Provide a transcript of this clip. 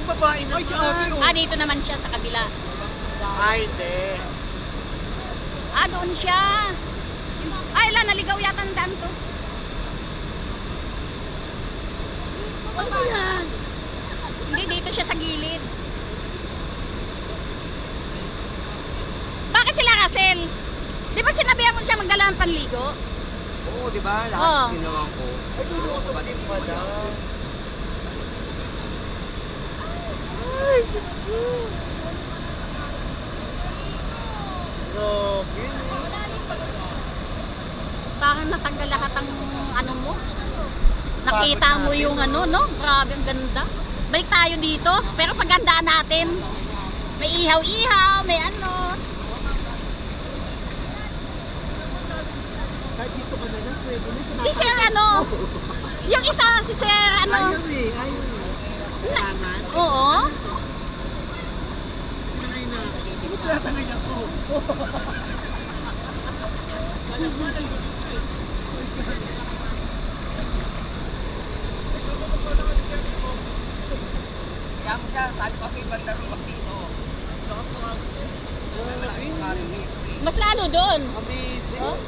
babae na. Ay, sabi oh. Ah, dito naman siya sa kabila. Ay, hindi. Ah, doon siya. Ay, ala, naligaw yata ng daan to. Ano ba yan? Hindi, dito siya sa gilid. Bakit sila, Russell? Di ba sinabihan mo siya magdala ng panligo? Oo, di ba? Oo. Lahat ginawa ko. Ay, dulo ko sa Kapatid pa mo daw. na. Ay, Diyos ko. Grabe. Parang natanggal lahat ang ano mo. Nakita mo yung ano, no? Grabe, ang ganda. Balik tayo dito. Pero pagandaan natin. May ihaw-ihaw, may ano. Kahit dito ka na lang, pwede na. Si Sir ano? Yung isa, si Sir ano? Ayaw eh, ayaw eh. Kailangan. Oo. Ay na. Magtatanay ako. Kaya mo siya, sabi ko kasi banda rin mag-dito. Mas lalo doon. Amazing. Oh?